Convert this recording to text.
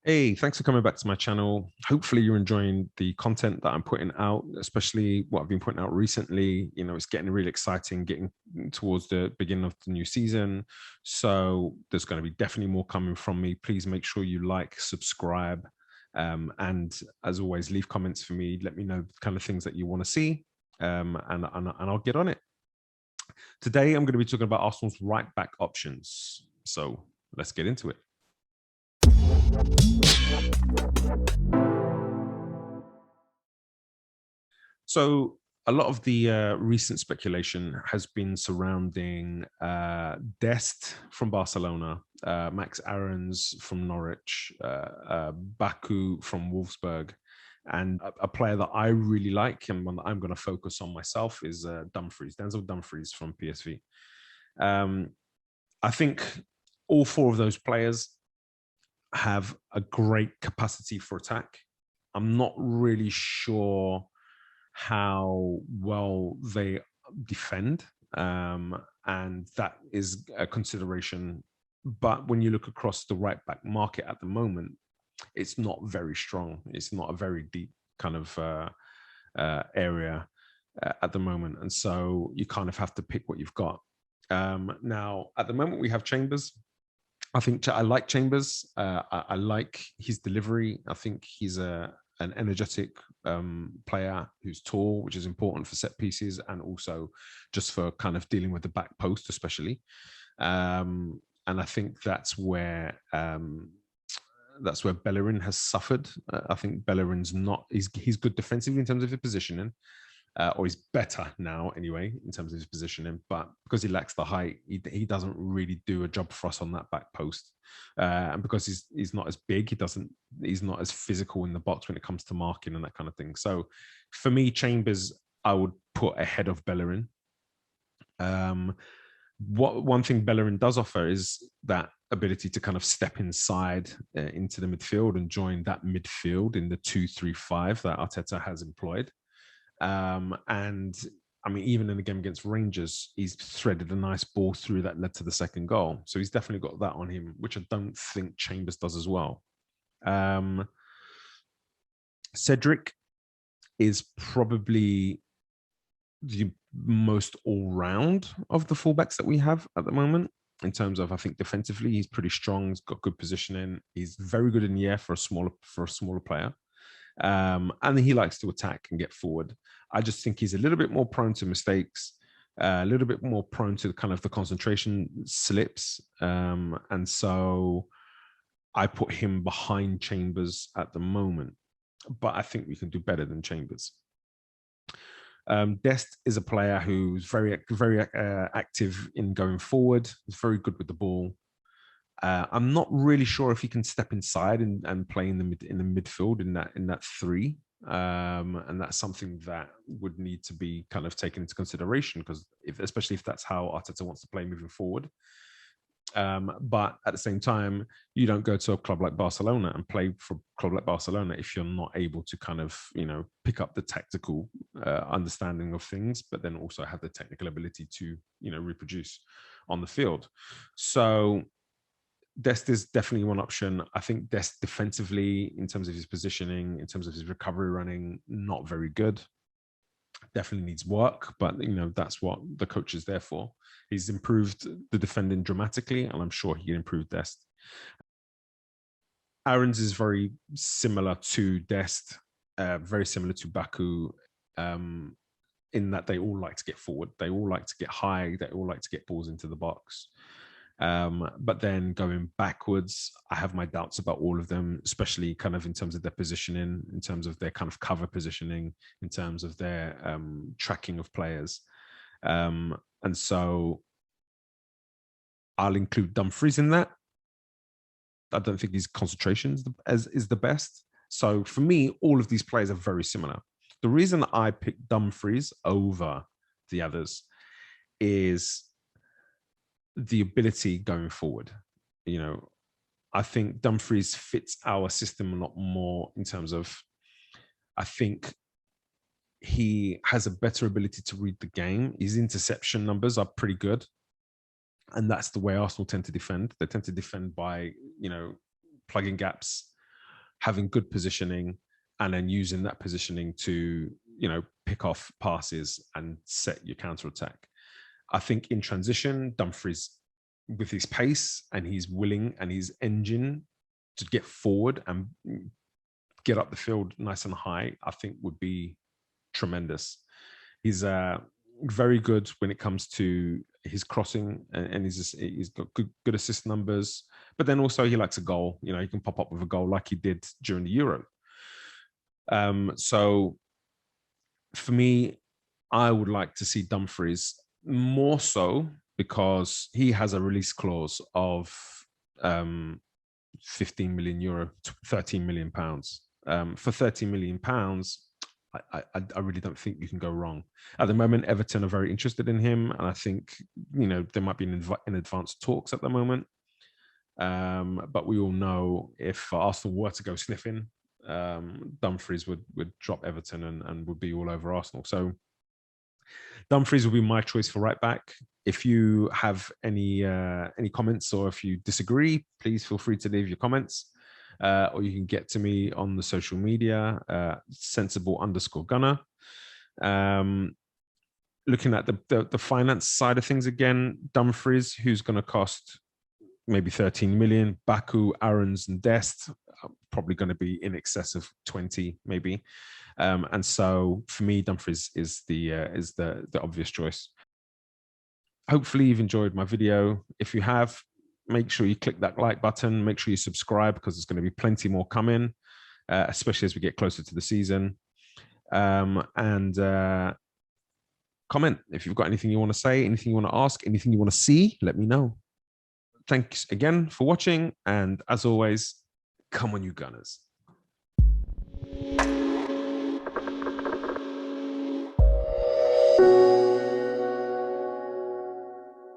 Hey, thanks for coming back to my channel. Hopefully you're enjoying the content that I'm putting out, especially what I've been putting out recently. It's getting really exciting, getting towards the beginning of the new season. So there's going to be definitely more coming from me. Please make sure you like, subscribe, and as always, leave comments for me. Let me know the kind of things that you want to see, and I'll get on it. Today, I'm going to be talking about Arsenal's right back options. So let's get into it. So a lot of the recent speculation has been surrounding Dest from Barcelona, Max Aarons from Norwich, Baku from Wolfsburg, and a player that I really like and one that I'm going to focus on myself is Dumfries, Denzel Dumfries from PSV. I think all four of those players have a great capacity for attack. I'm not really sure how well they defend, and that is a consideration. But when you look across the right back market at the moment, it's not very strong. It's not a very deep kind of area at the moment, and so you kind of have to pick what you've got. Now, at the moment, we have Chambers. I think I like Chambers. I like his delivery. I think he's an energetic player who's tall, which is important for set pieces and also just for kind of dealing with the back post, especially. And I think that's where Bellerin has suffered. I think Bellerin's not. He's good defensively in terms of his positioning, or he's better now anyway in terms of his positioning, but because he lacks the height, he doesn't really do a job for us on that back post. And because he's not as big, he's not as physical in the box when it comes to marking and that kind of thing. So for me, Chambers I would put ahead of Bellerin. One thing Bellerin does offer is that ability to kind of step inside into the midfield and join that midfield in the 2-3-5 that Arteta has employed. And I mean, even in the game against Rangers, he's threaded a nice ball through that led to the second goal. So he's definitely got that on him, which I don't think Chambers does as well. Cedric is probably the most all-round of the fullbacks that we have at the moment. In terms of, I think defensively, he's pretty strong. He's got good positioning. He's very good in the air for a smaller player. And he likes to attack and get forward. I just think he's a little bit more prone to mistakes, a little bit more prone to kind of the concentration slips. And so I put him behind Chambers at the moment, but I think we can do better than Chambers. Dest is a player who's very active in going forward. He's very good with the ball. I'm not really sure if he can step inside and play in the midfield in that three, and that's something that would need to be kind of taken into consideration because especially if that's how Arteta wants to play moving forward. But at the same time, you don't go to a club like Barcelona and play for a club like Barcelona if you're not able to kind of pick up the tactical understanding of things, but then also have the technical ability to reproduce on the field. So Dest is definitely one option. I think Dest defensively, in terms of his positioning, in terms of his recovery running, not very good. Definitely needs work, but that's what the coach is there for. He's improved the defending dramatically, and I'm sure he can improve Dest. Aarons is very similar to Dest, very similar to Baku, in that they all like to get forward. They all like to get high. They all like to get balls into the box. But then going backwards, I have my doubts about all of them, especially kind of in terms of their positioning, in terms of their kind of cover positioning, in terms of their tracking of players. And so I'll include Dumfries in that. I don't think his concentration is the best. So for me, all of these players are very similar. The reason I picked Dumfries over the others is the ability going forward. I think Dumfries fits our system a lot more in terms of, I think he has a better ability to read the game. His interception numbers are pretty good. And that's the way Arsenal tend to defend. They tend to defend by, plugging gaps, having good positioning, and then using that positioning to, pick off passes and set your counter attack. I think in transition, Dumfries, with his pace and his willing and his engine to get forward and get up the field nice and high, I think would be tremendous. He's very good when it comes to his crossing, and he's got good assist numbers. But then also he likes a goal. He can pop up with a goal like he did during the Euro. So for me, I would like to see Dumfries more so because he has a release clause of 15 million euro, 13 million pounds. For 13 million pounds, I really don't think you can go wrong. At the moment, Everton are very interested in him, and I think there might be in advanced talks at the moment. But we all know if Arsenal were to go sniffing, Dumfries would drop Everton and would be all over Arsenal. So Dumfries will be my choice for right back. If you have any comments, or if you disagree, please feel free to leave your comments, or you can get to me on the social media, sensible_gunner. Looking at the finance side of things again, Dumfries, who's going to cost maybe 13 million. Baku, Aarons, and Dest are probably going to be in excess of 20, maybe. And so for me, Dumfries is the obvious choice. Hopefully you've enjoyed my video. If you have, make sure you click that like button. Make sure you subscribe, because there's going to be plenty more coming, especially as we get closer to the season. And comment if you've got anything you want to say, anything you want to ask, anything you want to see. Let me know. Thanks again for watching, and as always, come on, you Gunners.